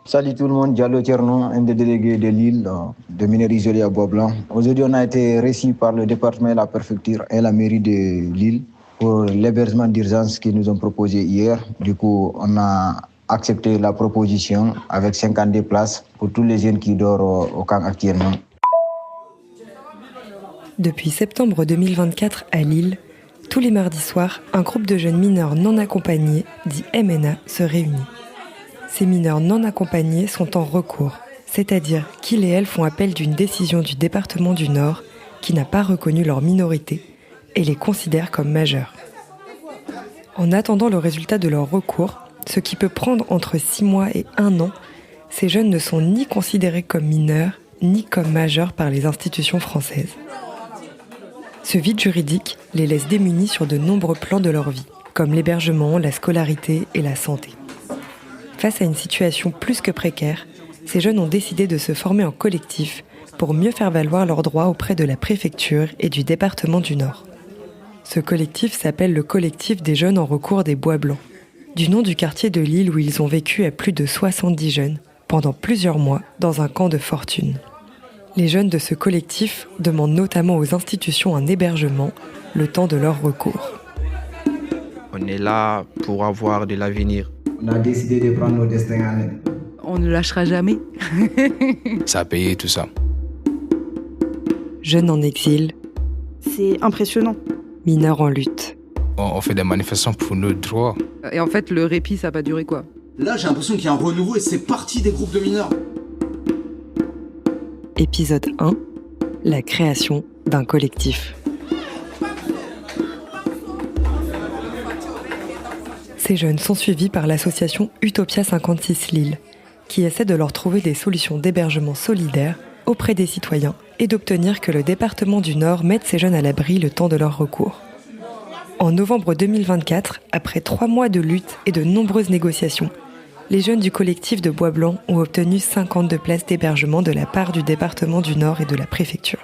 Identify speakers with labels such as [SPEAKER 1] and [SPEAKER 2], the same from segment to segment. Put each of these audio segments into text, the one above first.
[SPEAKER 1] Salut tout le monde, Diallo Tierno, un des délégués de l'île de mineurs isolés à Bois-Blanc. Aujourd'hui, on a été reçus par le département et la préfecture et la mairie de l'île pour l'hébergement d'urgence qu'ils nous ont proposé hier. Du coup, on a accepté la proposition avec 52 places pour tous les jeunes qui dorment au camp actuellement.
[SPEAKER 2] Depuis septembre 2024 à Lille, tous les mardis soirs, un groupe de jeunes mineurs non accompagnés, dit MNA, se réunit. Ces mineurs non accompagnés sont en recours, c'est-à-dire qu'ils et elles font appel d'une décision du département du Nord qui n'a pas reconnu leur minorité et les considère comme majeurs. En attendant le résultat de leur recours, ce qui peut prendre entre 6 mois et 1 an, ces jeunes ne sont ni considérés comme mineurs, ni comme majeurs par les institutions françaises. Ce vide juridique les laisse démunis sur de nombreux plans de leur vie, comme l'hébergement, la scolarité et la santé. Face à une situation plus que précaire, ces jeunes ont décidé de se former en collectif pour mieux faire valoir leurs droits auprès de la préfecture et du département du Nord. Ce collectif s'appelle le collectif des jeunes en recours des Bois Blancs, du nom du quartier de Lille où ils ont vécu à plus de 70 jeunes pendant plusieurs mois dans un camp de fortune. Les jeunes de ce collectif demandent notamment aux institutions un hébergement le temps de leur recours.
[SPEAKER 3] On est là pour avoir de l'avenir.
[SPEAKER 1] On a décidé de prendre nos destins en main.
[SPEAKER 4] On ne lâchera jamais.
[SPEAKER 5] Ça a payé tout ça.
[SPEAKER 2] Jeunes en exil,
[SPEAKER 6] C'est impressionnant.
[SPEAKER 2] mineurs en lutte.
[SPEAKER 5] On fait des manifestations pour nos droits.
[SPEAKER 4] Et en fait, le répit, ça va durer quoi?
[SPEAKER 7] Là, j'ai l'impression qu'il y a un renouveau et c'est parti des groupes de mineurs.
[SPEAKER 2] Épisode 1, la création d'un collectif. Ces jeunes sont suivis par l'association Utopia 56 Lille, qui essaie de leur trouver des solutions d'hébergement solidaire auprès des citoyens et d'obtenir que le département du Nord mette ces jeunes à l'abri le temps de leur recours. En novembre 2024, après 3 mois de lutte et de nombreuses négociations, les jeunes du collectif de Bois Blanc ont obtenu 52 places d'hébergement de la part du département du Nord et de la préfecture.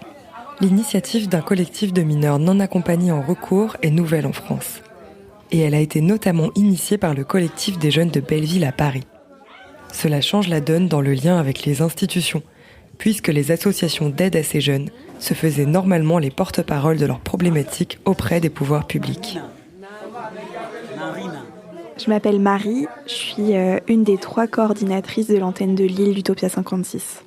[SPEAKER 2] L'initiative d'un collectif de mineurs non accompagnés en recours est nouvelle en France. Et elle a été notamment initiée par le collectif des jeunes de Belleville à Paris. Cela change la donne dans le lien avec les institutions, puisque les associations d'aide à ces jeunes se faisaient normalement les porte-paroles de leurs problématiques auprès des pouvoirs publics.
[SPEAKER 6] Je m'appelle Marie, je suis une des 3 coordinatrices de l'antenne de Lille Utopia 56.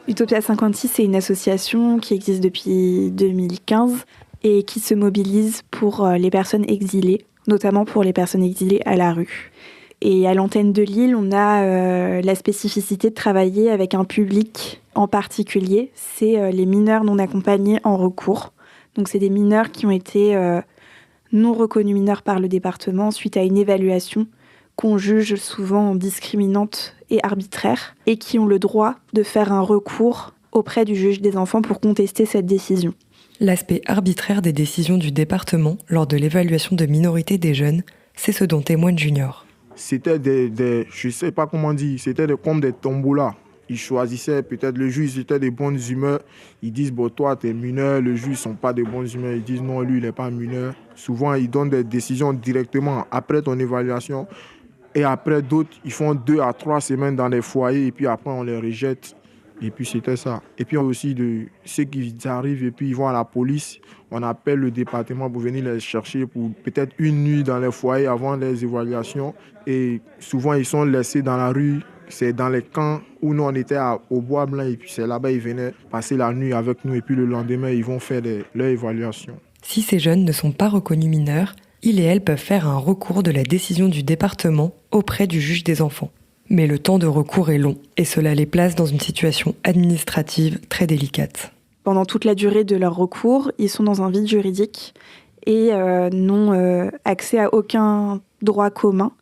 [SPEAKER 6] Utopia 56, c'est une association qui existe depuis 2015 et qui se mobilise pour les personnes exilées, notamment pour les personnes exilées à la rue. Et à l'antenne de Lille, on a la spécificité de travailler avec un public en particulier, c'est les mineurs non accompagnés en recours. Donc c'est des mineurs qui ont été non reconnus mineurs par le département suite à une évaluation qu'on juge souvent discriminante et arbitraire et qui ont le droit de faire un recours auprès du juge des enfants pour contester cette décision.
[SPEAKER 2] L'aspect arbitraire des décisions du département lors de l'évaluation de minorité des jeunes, c'est ce dont témoigne Junior.
[SPEAKER 8] C'était je sais pas comment dire, c'était comme des tombolas. Ils choisissaient, peut-être le juge était de bonnes humeurs. Ils disent, bon, toi, t'es mineur. Le juge ne sont pas de bonnes humeurs. Ils disent, non, lui, il n'est pas mineur. Souvent, ils donnent des décisions directement après ton évaluation. Et après, d'autres, ils font 2 à 3 semaines dans les foyers. Et puis après, on les rejette. Et puis, c'était ça. Et puis, aussi, de ceux qui arrivent et puis ils vont à la police. On appelle le département pour venir les chercher pour peut-être une nuit dans les foyers avant les évaluations. Et souvent, ils sont laissés dans la rue. C'est dans les camps où nous, on était au Bois Blanc. Et puis, c'est là-bas, ils venaient passer la nuit avec nous. Et puis, le lendemain, ils vont faire leur évaluation.
[SPEAKER 2] Si ces jeunes ne sont pas reconnus mineurs, ils et elles peuvent faire un recours de la décision du département auprès du juge des enfants. Mais le temps de recours est long et cela les place dans une situation administrative très délicate.
[SPEAKER 6] Pendant toute la durée de leur recours, ils sont dans un vide juridique et n'ont accès à aucun droit commun.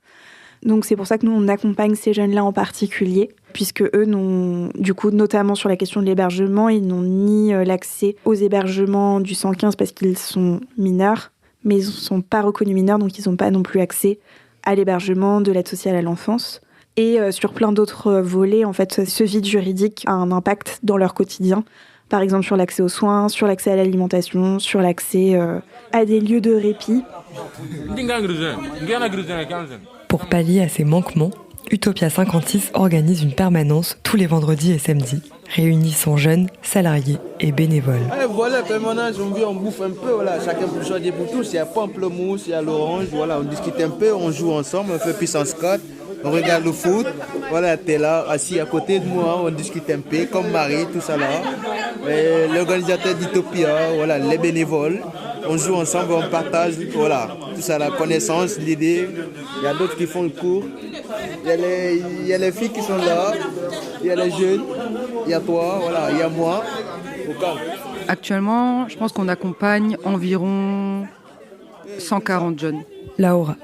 [SPEAKER 6] Donc c'est pour ça que nous, on accompagne ces jeunes-là en particulier, puisque eux n'ont, du coup, notamment sur la question de l'hébergement, ils n'ont ni l'accès aux hébergements du 115 parce qu'ils sont mineurs, mais ils ne sont pas reconnus mineurs, donc ils n'ont pas non plus accès à l'hébergement de l'aide sociale à l'enfance. Et sur plein d'autres volets, en fait, ce vide juridique a un impact dans leur quotidien. Par exemple, sur l'accès aux soins, sur l'accès à l'alimentation, sur l'accès à des lieux de répit.
[SPEAKER 2] Pour pallier à ces manquements, Utopia 56 organise une permanence tous les vendredis et samedis, réunissant jeunes, salariés et bénévoles.
[SPEAKER 9] Allez, voilà, permanence, on bouffe un peu, voilà, chacun pour choisir pour tous. Il y a pamplemousse, il y a l'orange, voilà, on discute un peu, on joue ensemble, on fait puissance 4, on regarde le foot. Voilà, t'es là, assis à côté de moi, on discute un peu, comme Marie, tout ça là. Et l'organisateur d'Utopia, voilà, les bénévoles. On joue ensemble, on partage, voilà, tout ça, la connaissance, l'idée. Il y a d'autres qui font le cours. Il y a les filles qui sont là, il y a les jeunes, il y a toi, voilà, il y a moi. Au calme.
[SPEAKER 4] Actuellement, je pense qu'on accompagne environ 140 jeunes.
[SPEAKER 2] Laura,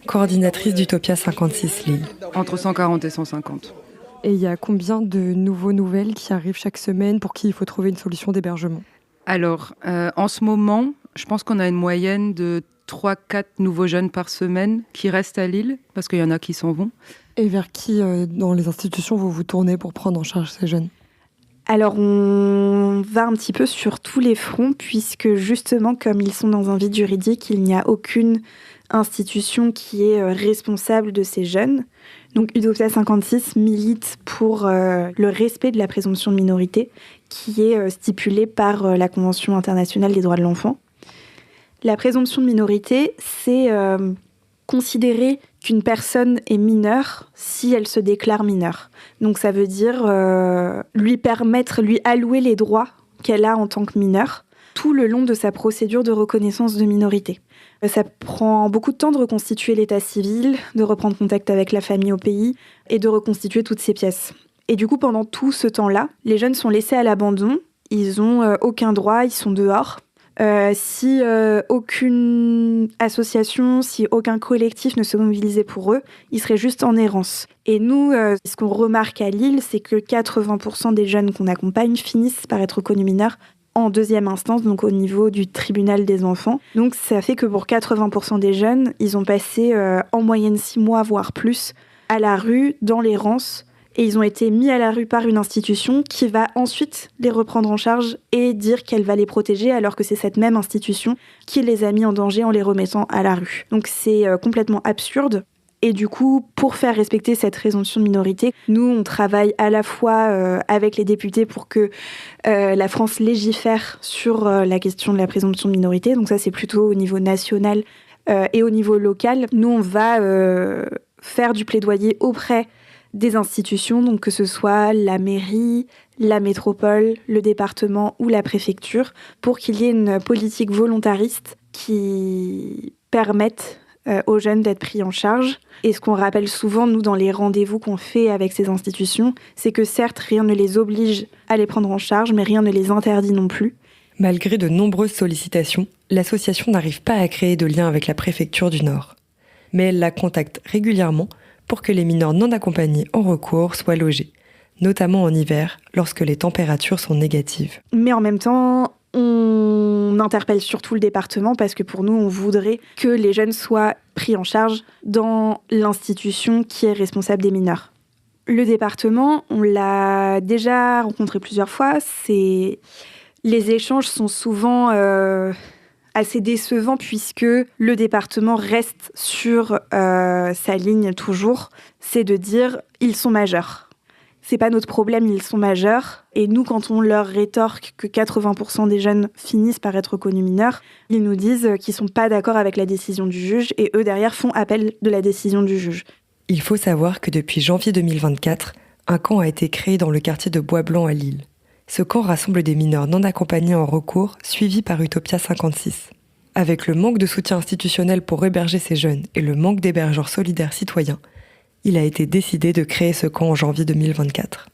[SPEAKER 2] coordinatrice d'Utopia 56 Lille.
[SPEAKER 4] Entre 140 et 150.
[SPEAKER 2] Et il y a combien de nouvelles qui arrivent chaque semaine pour qui il faut trouver une solution d'hébergement ?
[SPEAKER 4] Alors, en ce moment, je pense qu'on a une moyenne de 3-4 nouveaux jeunes par semaine qui restent à Lille, parce qu'il y en a qui s'en vont.
[SPEAKER 2] Et vers qui, dans les institutions, vous vous tournez pour prendre en charge ces jeunes ?
[SPEAKER 6] Alors, on va un petit peu sur tous les fronts, puisque justement, comme ils sont dans un vide juridique, il n'y a aucune institution qui est responsable de ces jeunes. Donc, Utopia 56 milite pour le respect de la présomption de minorité, qui est stipulée par la Convention internationale des droits de l'enfant. La présomption de minorité, c'est considérer qu'une personne est mineure si elle se déclare mineure. Donc ça veut dire lui allouer les droits qu'elle a en tant que mineure tout le long de sa procédure de reconnaissance de minorité. Ça prend beaucoup de temps de reconstituer l'état civil, de reprendre contact avec la famille au pays et de reconstituer toutes ces pièces. Et du coup, pendant tout ce temps-là, les jeunes sont laissés à l'abandon, ils n'ont aucun droit, ils sont dehors. Si aucune association, si aucun collectif ne se mobilisait pour eux, ils seraient juste en errance. Et nous, ce qu'on remarque à Lille, c'est que 80% des jeunes qu'on accompagne finissent par être reconnus mineurs en deuxième instance, donc au niveau du tribunal des enfants. Donc ça fait que pour 80% des jeunes, ils ont passé en moyenne 6 mois, voire plus, à la rue, dans l'errance. Et ils ont été mis à la rue par une institution qui va ensuite les reprendre en charge et dire qu'elle va les protéger, alors que c'est cette même institution qui les a mis en danger en les remettant à la rue. Donc c'est complètement absurde. Et du coup, pour faire respecter cette présomption de minorité, nous, on travaille à la fois avec les députés pour que la France légifère sur la question de la présomption de minorité. Donc ça, c'est plutôt au niveau national et au niveau local. Nous, on va faire du plaidoyer auprès des institutions, donc que ce soit la mairie, la métropole, le département ou la préfecture, pour qu'il y ait une politique volontariste qui permette aux jeunes d'être pris en charge. Et ce qu'on rappelle souvent, nous, dans les rendez-vous qu'on fait avec ces institutions, c'est que certes, rien ne les oblige à les prendre en charge, mais rien ne les interdit non plus.
[SPEAKER 2] Malgré de nombreuses sollicitations, l'association n'arrive pas à créer de lien avec la préfecture du Nord. Mais elle la contacte régulièrement pour que les mineurs non accompagnés en recours soient logés, notamment en hiver, lorsque les températures sont négatives.
[SPEAKER 6] Mais en même temps, on interpelle surtout le département parce que pour nous, on voudrait que les jeunes soient pris en charge dans l'institution qui est responsable des mineurs. Le département, on l'a déjà rencontré plusieurs fois. Les échanges sont souvent assez décevants puisque le département reste sur sa ligne toujours. C'est de dire « ils sont majeurs ». C'est pas notre problème, ils sont majeurs. Et nous, quand on leur rétorque que 80% des jeunes finissent par être reconnus mineurs, ils nous disent qu'ils sont pas d'accord avec la décision du juge et eux, derrière, font appel de la décision du juge.
[SPEAKER 2] Il faut savoir que depuis janvier 2024, un camp a été créé dans le quartier de Bois-Blanc à Lille. Ce camp rassemble des mineurs non accompagnés en recours, suivis par Utopia 56. Avec le manque de soutien institutionnel pour héberger ces jeunes et le manque d'hébergeurs solidaires citoyens, il a été décidé de créer ce camp en janvier 2024.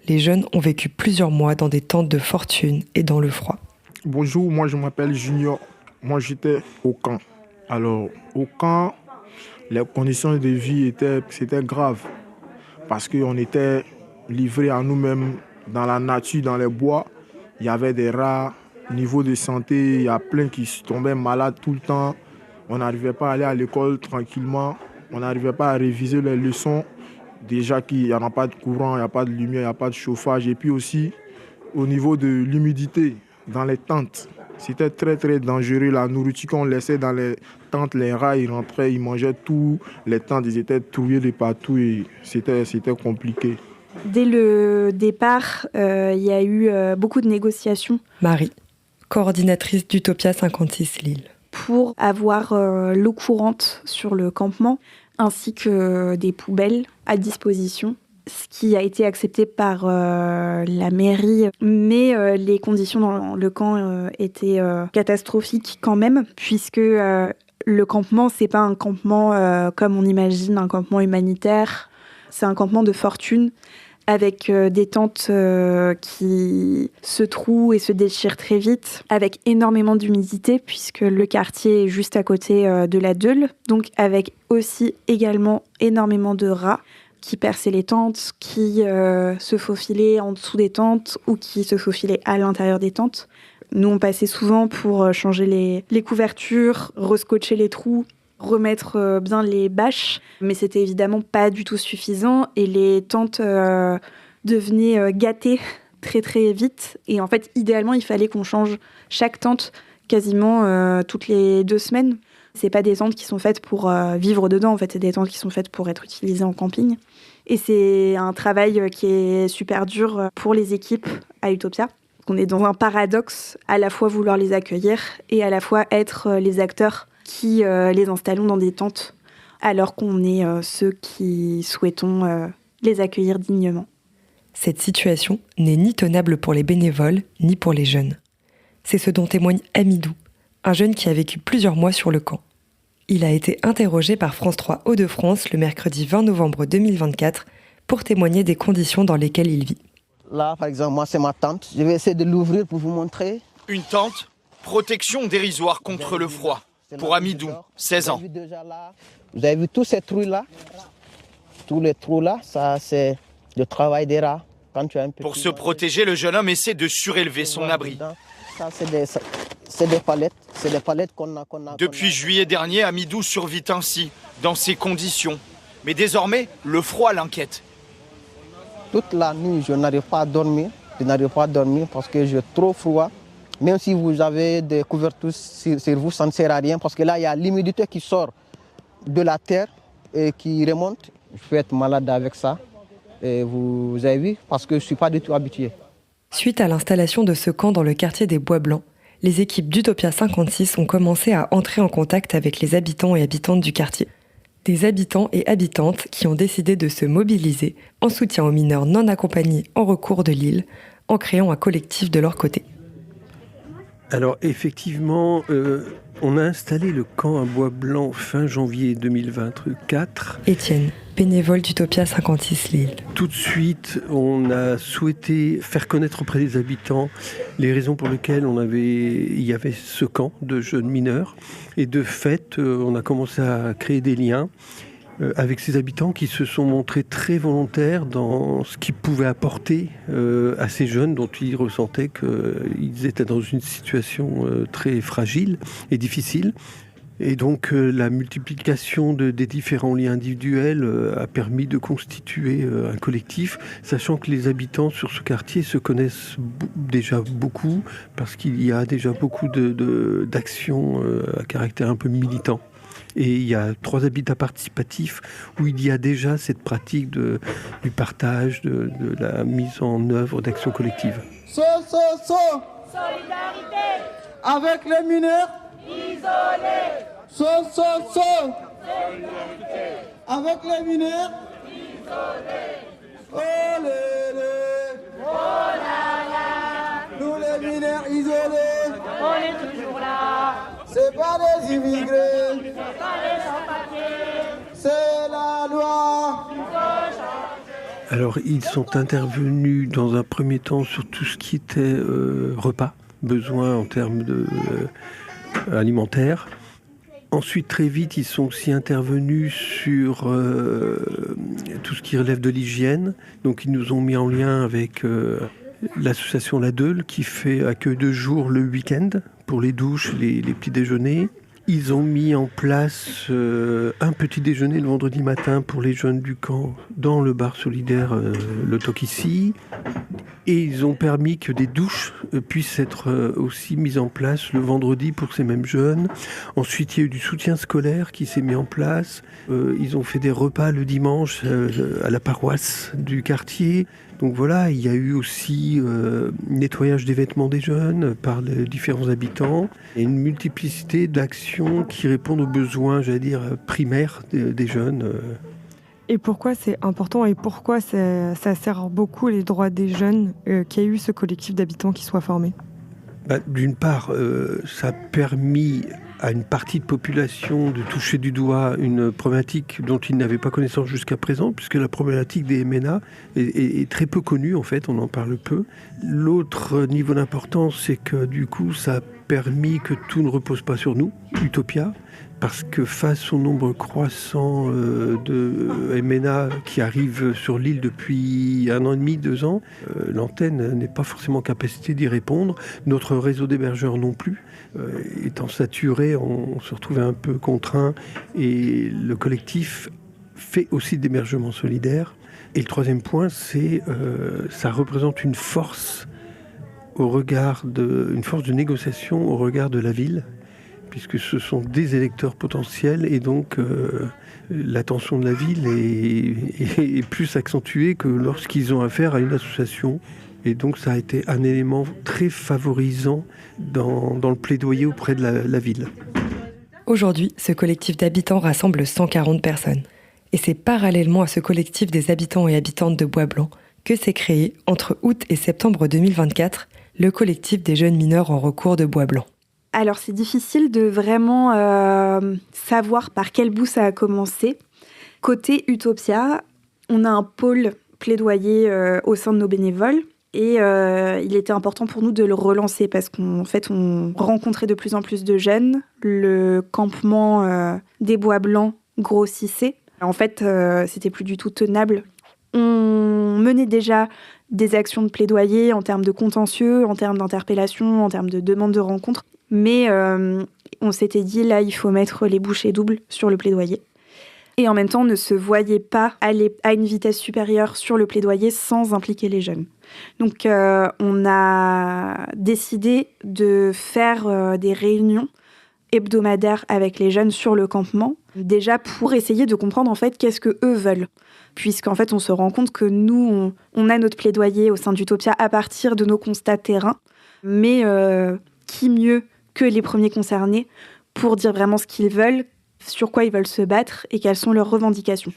[SPEAKER 2] Les jeunes ont vécu plusieurs mois dans des tentes de fortune et dans le froid.
[SPEAKER 8] Bonjour, moi je m'appelle Junior. Moi j'étais au camp. Alors au camp, les conditions de vie c'était grave parce qu'on était livrés à nous-mêmes dans la nature, dans les bois. Il y avait des rats. Niveau de santé, il y a plein qui tombaient malades tout le temps. On n'arrivait pas à aller à l'école tranquillement. On n'arrivait pas à réviser les leçons. Déjà qu'il n'y en a pas de courant, il n'y a pas de lumière, il n'y a pas de chauffage. Et puis aussi, au niveau de l'humidité dans les tentes, C'était très très dangereux. La nourriture qu'on laissait dans les tentes, les rats, ils rentraient, ils mangeaient tout. Les tentes, ils étaient trouillés de partout et c'était compliqué.
[SPEAKER 6] Dès le départ, il y a eu beaucoup de négociations.
[SPEAKER 2] Marie, coordinatrice d'Utopia 56 Lille.
[SPEAKER 6] Pour avoir l'eau courante sur le campement, ainsi que des poubelles à disposition, ce qui a été accepté par la mairie. Mais les conditions dans le camp étaient catastrophiques quand même, puisque le campement, c'est pas un campement comme on imagine, un campement humanitaire. C'est un campement de fortune, avec des tentes qui se trouent et se déchirent très vite, avec énormément d'humidité, puisque le quartier est juste à côté de la Deule, donc avec aussi également énormément de rats qui perçaient les tentes, qui se faufilaient en dessous des tentes ou qui se faufilaient à l'intérieur des tentes. Nous, on passait souvent pour changer les couvertures, rescotcher les trous, remettre bien les bâches, mais c'était évidemment pas du tout suffisant et les tentes devenaient gâtées très très vite. Et en fait, idéalement, il fallait qu'on change chaque tente quasiment toutes les 2 semaines. C'est pas des tentes qui sont faites pour vivre dedans, en fait, c'est des tentes qui sont faites pour être utilisées en camping. Et c'est un travail qui est super dur pour les équipes à Utopia. On est dans un paradoxe, à la fois vouloir les accueillir et à la fois être les acteurs qui les installons dans des tentes, alors qu'on est ceux qui souhaitons les accueillir dignement.
[SPEAKER 2] Cette situation n'est ni tenable pour les bénévoles, ni pour les jeunes. C'est ce dont témoigne Amidou, un jeune qui a vécu plusieurs mois sur le camp. Il a été interrogé par France 3 Hauts-de-France le mercredi 20 novembre 2024 pour témoigner des conditions dans lesquelles il vit.
[SPEAKER 10] Là, par exemple, moi, c'est ma tente. Je vais essayer de l'ouvrir pour vous montrer.
[SPEAKER 11] Une tente, protection dérisoire contre le froid. Pour Amidou, 16 ans.
[SPEAKER 10] Vous avez vu tous ces trous-là? Tous les trous-là, ça, c'est le travail des rats.
[SPEAKER 11] Pour se protéger, le jeune homme essaie de surélever son abri.
[SPEAKER 10] Ça, c'est des palettes. C'est des palettes qu'on a.
[SPEAKER 11] Depuis juillet dernier, Amidou survit ainsi, dans ces conditions. Mais désormais, le froid l'inquiète.
[SPEAKER 10] Toute la nuit, je n'arrive pas à dormir. Je n'arrive pas à dormir parce que j'ai trop froid. Même si vous avez des couvertures sur vous, ça ne sert à rien parce que là, il y a l'humidité qui sort de la terre et qui remonte. Je peux être malade avec ça. Et vous avez vu, parce que je ne suis pas du tout habitué.
[SPEAKER 2] Suite à l'installation de ce camp dans le quartier des Bois Blancs, les équipes d'Utopia 56 ont commencé à entrer en contact avec les habitants et habitantes du quartier. Des habitants et habitantes qui ont décidé de se mobiliser en soutien aux mineurs non accompagnés en recours de Lille, en créant un collectif de leur côté.
[SPEAKER 12] Alors effectivement, on a installé le camp à Bois Blanc fin janvier 2024.
[SPEAKER 2] Étienne, bénévole d'Utopia 56 Lille.
[SPEAKER 12] Tout de suite, on a souhaité faire connaître auprès des habitants les raisons pour lesquelles il y avait ce camp de jeunes mineurs. Et de fait, on a commencé à créer des liens avec ces habitants qui se sont montrés très volontaires dans ce qu'ils pouvaient apporter à ces jeunes dont ils ressentaient qu'ils étaient dans une situation très fragile et difficile. Et donc la multiplication des différents liens individuels a permis de constituer un collectif, sachant que les habitants sur ce quartier se connaissent déjà beaucoup, parce qu'il y a déjà beaucoup d'actions à caractère un peu militant. Et il y a 3 habitats participatifs où il y a déjà cette pratique du partage, de la mise en œuvre d'actions collectives.
[SPEAKER 13] Solidarité avec les mineurs isolés. Solidarité avec les mineurs isolés. Oh là là. Nous les mineurs isolés, on est toujours là. C'est pas des immigrés, c'est pas des sans-papiers, c'est la loi.
[SPEAKER 12] Alors ils sont intervenus dans un premier temps sur tout ce qui était repas, besoins en termes alimentaires. Ensuite, très vite, ils sont aussi intervenus sur tout ce qui relève de l'hygiène. Donc ils nous ont mis en lien avec l'association La Deule qui fait accueil de jour le week-end pour les douches, les petits déjeuners. Ils ont mis en place un petit déjeuner le vendredi matin pour les jeunes du camp dans le bar solidaire Le Tokissi. Et ils ont permis que des douches puisse être aussi mise en place le vendredi pour ces mêmes jeunes. Ensuite, il y a eu du soutien scolaire qui s'est mis en place. Ils ont fait des repas le dimanche à la paroisse du quartier. Donc voilà, il y a eu aussi nettoyage des vêtements des jeunes par les différents habitants et une multiplicité d'actions qui répondent aux besoins, j'allais dire, primaires des jeunes.
[SPEAKER 2] Et pourquoi c'est important et pourquoi ça sert beaucoup les droits des jeunes qu'il y ait eu ce collectif d'habitants qui soit formé ?
[SPEAKER 12] D'une part, ça a permis à une partie de population de toucher du doigt une problématique dont ils n'avaient pas connaissance jusqu'à présent, puisque la problématique des MNA est très peu connue, en fait, on en parle peu. L'autre niveau d'importance, c'est que du coup, ça a permis que tout ne repose pas sur nous, Utopia, parce que face au nombre croissant de MNA qui arrivent sur l'île depuis 1 an et demi, 2 ans, l'antenne n'est pas forcément en capacité d'y répondre. Notre réseau d'hébergeurs non plus. Étant saturé, on se retrouvait un peu contraint et le collectif fait aussi d'hébergement solidaire. Et le troisième point, c'est ça représente une force une force de négociation au regard de la ville, puisque ce sont des électeurs potentiels et donc l'attention de la ville est plus accentuée que lorsqu'ils ont affaire à une association. Et donc ça a été un élément très favorisant dans le plaidoyer auprès de la ville.
[SPEAKER 2] Aujourd'hui, ce collectif d'habitants rassemble 140 personnes. Et c'est parallèlement à ce collectif des habitants et habitantes de Bois-Blanc que s'est créé, entre août et septembre 2024, le collectif des jeunes mineurs en recours de Bois-Blanc.
[SPEAKER 6] Alors c'est difficile de vraiment savoir par quel bout ça a commencé. Côté Utopia, on a un pôle plaidoyer au sein de nos bénévoles et il était important pour nous de le relancer parce qu'en fait on rencontrait de plus en plus de jeunes. Le campement des Bois Blancs grossissait. En fait, c'était plus du tout tenable. On menait déjà des actions de plaidoyer en termes de contentieux, en termes d'interpellation, en termes de demande de rencontre. Mais on s'était dit, là, il faut mettre les bouchées doubles sur le plaidoyer. Et en même temps, on ne se voyait pas aller à une vitesse supérieure sur le plaidoyer sans impliquer les jeunes. Donc, on a décidé de faire des réunions hebdomadaires avec les jeunes sur le campement, déjà pour essayer de comprendre en fait qu'est-ce que eux veulent. Puisqu'en fait, on se rend compte que nous, on a notre plaidoyer au sein d'Utopia à partir de nos constats terrain, mais qui mieux que les premiers concernés pour dire vraiment ce qu'ils veulent, sur quoi ils veulent se battre et quelles sont leurs revendications.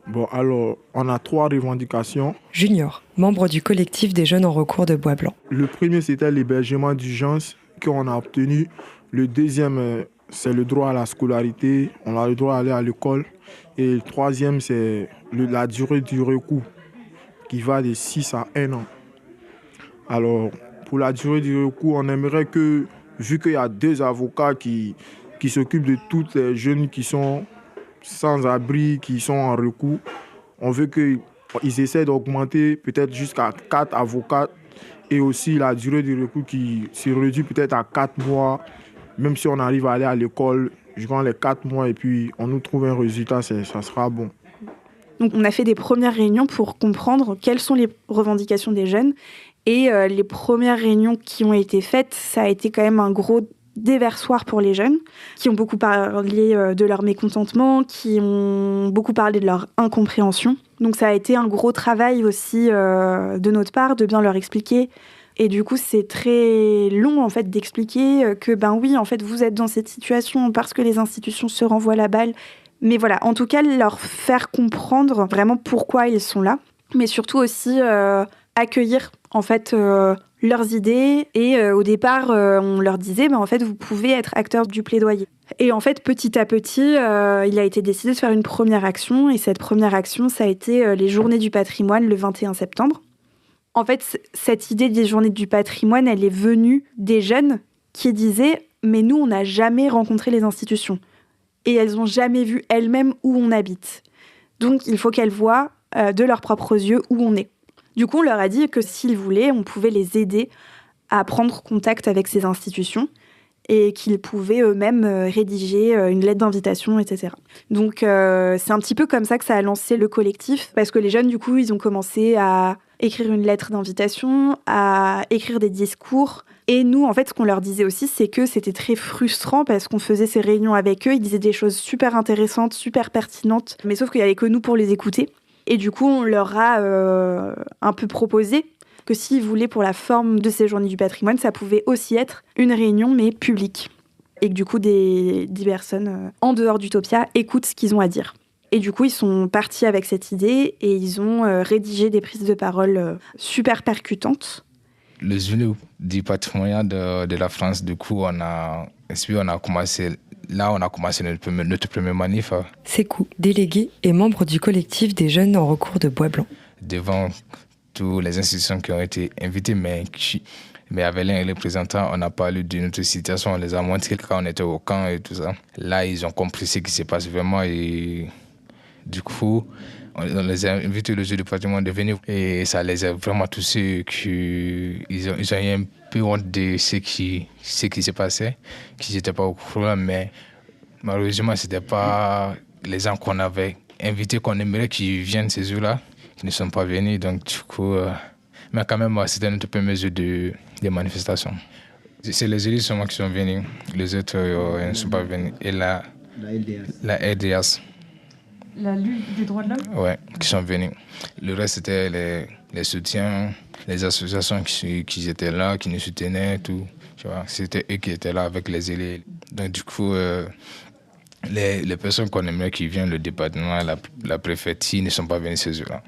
[SPEAKER 8] Bon, alors, on a 3 revendications.
[SPEAKER 2] Junior, membre du collectif des jeunes en recours de Bois-Blanc.
[SPEAKER 8] Le premier, c'était l'hébergement d'urgence qu'on a obtenu. Le deuxième, c'est le droit à la scolarité. On a le droit d'aller à l'école. Et le troisième, c'est la durée du recours qui va de 6 à 1 an. Alors, pour la durée du recours, on aimerait que, vu qu'il y a 2 avocats qui s'occupent de toutes les jeunes qui sont sans abri, qui sont en recours, on veut qu'ils essaient d'augmenter peut-être jusqu'à 4 avocats et aussi la durée du recours qui se réduit peut-être à 4 mois. Même si on arrive à aller à l'école durant les 4 mois et puis on nous trouve un résultat, ça sera bon.
[SPEAKER 6] Donc on a fait des premières réunions pour comprendre quelles sont les revendications des jeunes. Et les premières réunions qui ont été faites, ça a été quand même un gros déversoir pour les jeunes, qui ont beaucoup parlé de leur mécontentement, qui ont beaucoup parlé de leur incompréhension. Donc ça a été un gros travail aussi de notre part, de bien leur expliquer. Et du coup, c'est très long en fait d'expliquer que ben oui, en fait, vous êtes dans cette situation parce que les institutions se renvoient la balle. Mais voilà, en tout cas, leur faire comprendre vraiment pourquoi ils sont là, mais surtout aussi accueillir en fait leurs idées. Et au départ, on leur disait, ben en fait, vous pouvez être acteur du plaidoyer. Et en fait, petit à petit, il a été décidé de faire une première action. Et cette première action, ça a été les Journées du patrimoine le 21 septembre. En fait, cette idée des Journées du patrimoine, elle est venue des jeunes qui disaient « mais nous, on n'a jamais rencontré les institutions. Et elles n'ont jamais vu elles-mêmes où on habite. Donc, il faut qu'elles voient de leurs propres yeux où on est. » Du coup, on leur a dit que s'ils voulaient, on pouvait les aider à prendre contact avec ces institutions et qu'ils pouvaient eux-mêmes rédiger une lettre d'invitation, etc. Donc, c'est un petit peu comme ça que ça a lancé le collectif, parce que les jeunes, du coup, ils ont commencé à écrire une lettre d'invitation, à écrire des discours. Et nous, en fait, ce qu'on leur disait aussi, c'est que c'était très frustrant parce qu'on faisait ces réunions avec eux, ils disaient des choses super intéressantes, super pertinentes, mais sauf qu'il n'y avait que nous pour les écouter. Et du coup, on leur a un peu proposé que s'ils voulaient pour la forme de ces journées du patrimoine, ça pouvait aussi être une réunion, mais publique. Et que du coup, des personnes en dehors d'Utopia écoutent ce qu'ils ont à dire. Et du coup, ils sont partis avec cette idée et ils ont rédigé des prises de parole super percutantes.
[SPEAKER 5] Le journée du patrimoine de la France, du coup, on a commencé notre premier manif.
[SPEAKER 2] Sékou, délégué et membre du collectif des jeunes en recours de Bois-Blanc.
[SPEAKER 5] Devant toutes les institutions qui ont été invitées, mais avec les représentants, on a parlé de notre situation, on les a montré quand on était au camp et tout ça. Là, ils ont compris ce qui se passe vraiment et du coup, on les a invités le jour du patrimoine de venir et ça les a vraiment touchés. Ils ont eu un peu honte de ce qui s'est passé, qu'ils n'étaient pas au courant, mais malheureusement, ce n'était pas les gens qu'on avait invités, qu'on aimerait qu'ils viennent ces jours-là, qui ne sont pas venus. Donc, du coup, mais quand même, c'était notre premier jour de manifestation. C'est les élus seulement qui sont venus, les autres ne sont pas venus. Et la LDS.
[SPEAKER 14] La lutte des droits de l'homme?
[SPEAKER 5] Oui, qui sont venus. Le reste, c'était les soutiens, les associations qui étaient là, qui nous soutenaient, tout. Tu vois, c'était eux qui étaient là avec les élèves. Donc, du coup, les personnes qu'on aimerait qui viennent, le département, la préfecture, ne sont pas venus ces jours-là.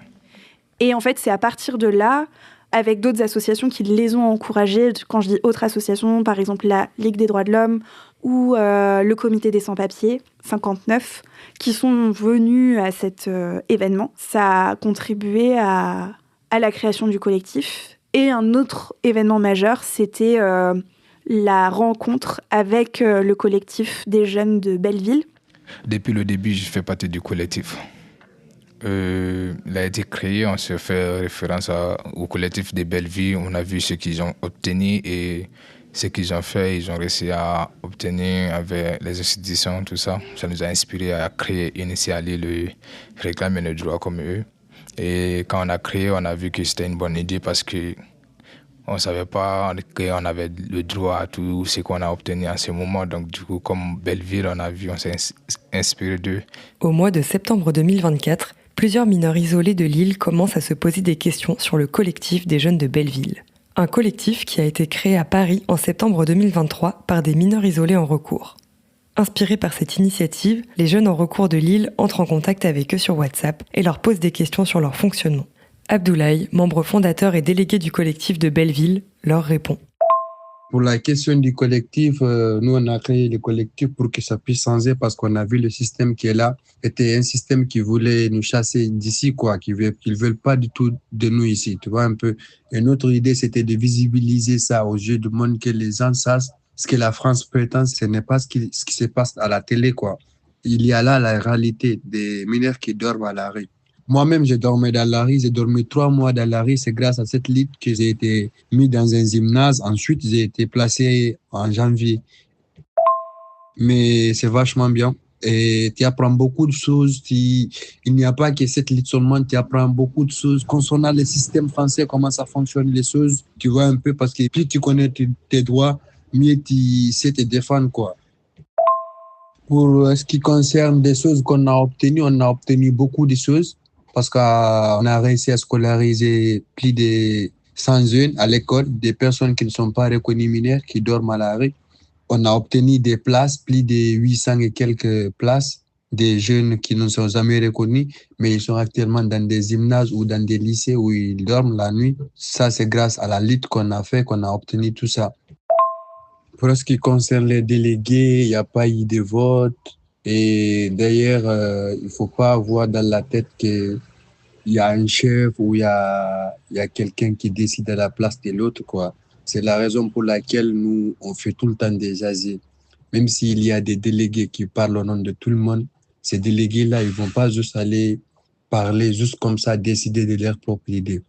[SPEAKER 6] Et en fait, c'est à partir de là, avec d'autres associations qui les ont encouragés, quand je dis autres associations, par exemple la Ligue des droits de l'homme ou le Comité des sans-papiers, 59, qui sont venus à cet événement. Ça a contribué à la création du collectif. Et un autre événement majeur, c'était la rencontre avec le collectif des jeunes de Belleville.
[SPEAKER 5] Depuis le début, je fais partie du collectif. Il a été créé, on se fait référence au collectif de Belleville. On a vu ce qu'ils ont obtenu et ce qu'ils ont fait. Ils ont réussi à obtenir avec les institutions, tout ça. Ça nous a inspiré à créer, initier à le réclamer nos droits comme eux. Et quand on a créé, on a vu que c'était une bonne idée parce que on ne savait pas qu'on avait le droit à tout ce qu'on a obtenu en ce moment. Donc, du coup, comme Belleville, on s'est inspiré d'eux.
[SPEAKER 2] Au mois de septembre 2024, plusieurs mineurs isolés de Lille commencent à se poser des questions sur le collectif des jeunes de Belleville. Un collectif qui a été créé à Paris en septembre 2023 par des mineurs isolés en recours. Inspirés par cette initiative, les jeunes en recours de Lille entrent en contact avec eux sur WhatsApp et leur posent des questions sur leur fonctionnement. Abdoulaye, membre fondateur et délégué du collectif de Belleville, leur répond.
[SPEAKER 15] Pour la question du collectif, nous on a créé le collectif pour que ça puisse changer parce qu'on a vu le système qui est là était un système qui voulait nous chasser d'ici, quoi, qui veulent pas du tout de nous ici, tu vois un peu. Et notre idée c'était de visibiliser ça aux yeux du monde, que les gens sachent ce que la France prétend, ce n'est pas ce qui se passe à la télé, quoi. Il y a là la réalité des mineurs qui dorment à la rue. Moi-même, je dormais dans la rue, j'ai dormi 3 mois dans la rue. C'est grâce à cette lutte que j'ai été mis dans un gymnase. Ensuite, j'ai été placé en janvier. Mais c'est vachement bien. Et tu apprends beaucoup de choses. Il n'y a pas que cette lutte seulement, tu apprends beaucoup de choses. Concernant le système français, comment ça fonctionne les choses, tu vois un peu, parce que plus tu connais tes droits, mieux tu sais te défendre, quoi. Pour ce qui concerne des choses qu'on a obtenues, on a obtenu beaucoup de choses. Parce qu'on a réussi à scolariser plus de 100 jeunes à l'école, des personnes qui ne sont pas reconnues mineurs, qui dorment à la rue. On a obtenu des places, plus de 800 et quelques places, des jeunes qui ne sont jamais reconnus, mais ils sont actuellement dans des gymnases ou dans des lycées où ils dorment la nuit. Ça, c'est grâce à la lutte qu'on a fait, qu'on a obtenu tout ça. Pour ce qui concerne les délégués, il n'y a pas eu de vote. Et d'ailleurs, il ne faut pas avoir dans la tête qu'il y a un chef ou il y a quelqu'un qui décide à la place de l'autre, quoi. C'est la raison pour laquelle nous, on fait tout le temps des asiles. Même s'il y a des délégués qui parlent au nom de tout le monde, ces délégués-là, ils ne vont pas juste aller parler juste comme ça, décider de leur propre idée.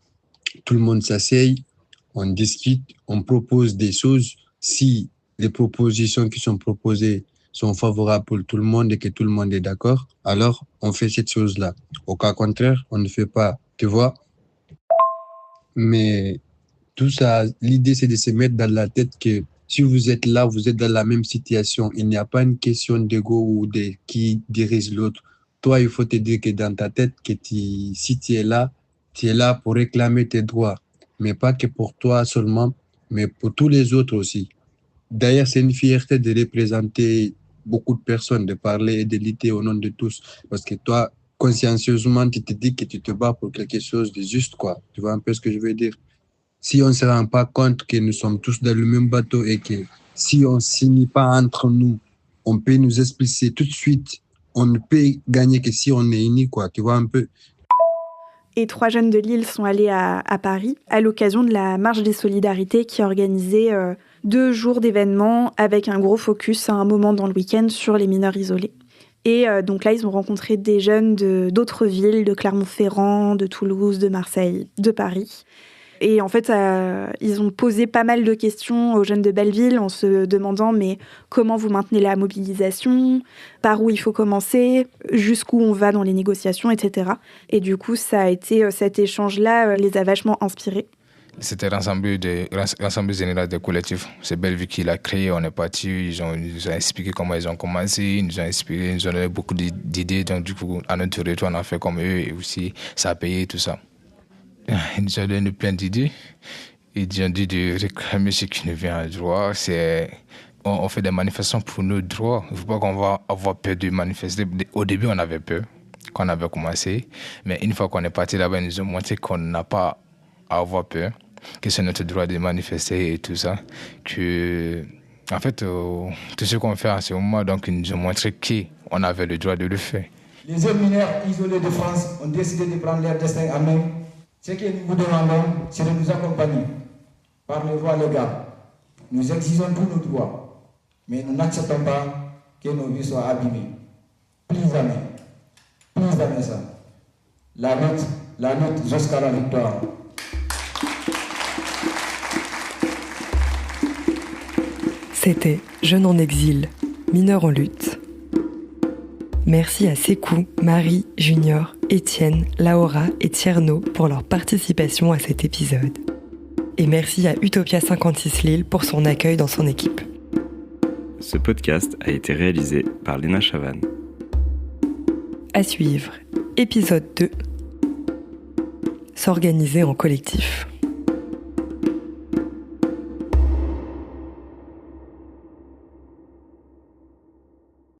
[SPEAKER 15] Tout le monde s'asseye, on discute, on propose des choses. Si les propositions qui sont proposées sont favorables pour tout le monde et que tout le monde est d'accord, alors on fait cette chose-là. Au cas contraire, on ne fait pas, tu vois. Mais tout ça, l'idée, c'est de se mettre dans la tête que si vous êtes là, vous êtes dans la même situation. Il n'y a pas une question d'ego ou de qui dirige l'autre. Toi, il faut te dire que dans ta tête, que si tu es là pour réclamer tes droits. Mais pas que pour toi seulement, mais pour tous les autres aussi. D'ailleurs, c'est une fierté de représenter beaucoup de personnes, de parler et de lutter au nom de tous. Parce que toi, consciencieusement, tu te dis que tu te bats pour quelque chose de juste, quoi. Tu vois un peu ce que je veux dire? Si on ne se rend pas compte que nous sommes tous dans le même bateau et que si on ne signe pas entre nous, on peut nous expliquer tout de suite. On ne peut gagner que si on est unis, quoi. Tu vois un peu?
[SPEAKER 6] Et 3 jeunes de Lille sont allés à Paris à l'occasion de la Marche des Solidarités qui organisait 2 jours d'événements avec un gros focus à un moment dans le week-end sur les mineurs isolés. Et donc là, ils ont rencontré des jeunes d'autres villes, de Clermont-Ferrand, de Toulouse, de Marseille, de Paris. Et en fait, ils ont posé pas mal de questions aux jeunes de Belleville en se demandant mais comment vous maintenez la mobilisation, par où il faut commencer, jusqu'où on va dans les négociations, etc. Et du coup, ça a été cet échange-là les a vachement inspirés.
[SPEAKER 5] C'était l'Assemblée générale des collectifs. C'est Belleville qui l'a créé. On est parti, ils nous ont expliqué comment ils ont commencé, ils nous ont inspiré, ils nous ont donné beaucoup d'idées. Donc du coup, à notre retour, on a fait comme eux et aussi ça a payé tout ça. Ils nous ont donné plein d'idées. Ils nous ont dit de réclamer ce qui nous vient à droit. On fait des manifestations pour nos droits. Il ne faut pas qu'on va avoir peur de manifester. Au début, on avait peur quand on avait commencé. Mais une fois qu'on est parti là-bas, ils nous ont montré qu'on n'a pas à avoir peur, que c'est notre droit de manifester et tout ça. En fait, tout ce qu'on fait à ce moment, donc, ils nous ont montré qu'on avait le droit de le faire.
[SPEAKER 13] Les jeunes mineurs isolés de France ont décidé de prendre leur destin en main. Ce que nous vous demandons, c'est de nous accompagner par les voies légales. Nous exigeons tous nos droits, mais nous n'acceptons pas que nos vies soient abîmées. Plus jamais ça. La lutte jusqu'à la victoire.
[SPEAKER 2] C'était Jeunes en exil, mineurs en lutte. Merci à Sékou, Marie, Junior, Étienne, Laura et Tierno pour leur participation à cet épisode. Et merci à Utopia 56 Lille pour son accueil dans son équipe.
[SPEAKER 16] Ce podcast a été réalisé par Léna Chavannes.
[SPEAKER 2] À suivre, épisode 2. S'organiser en collectif.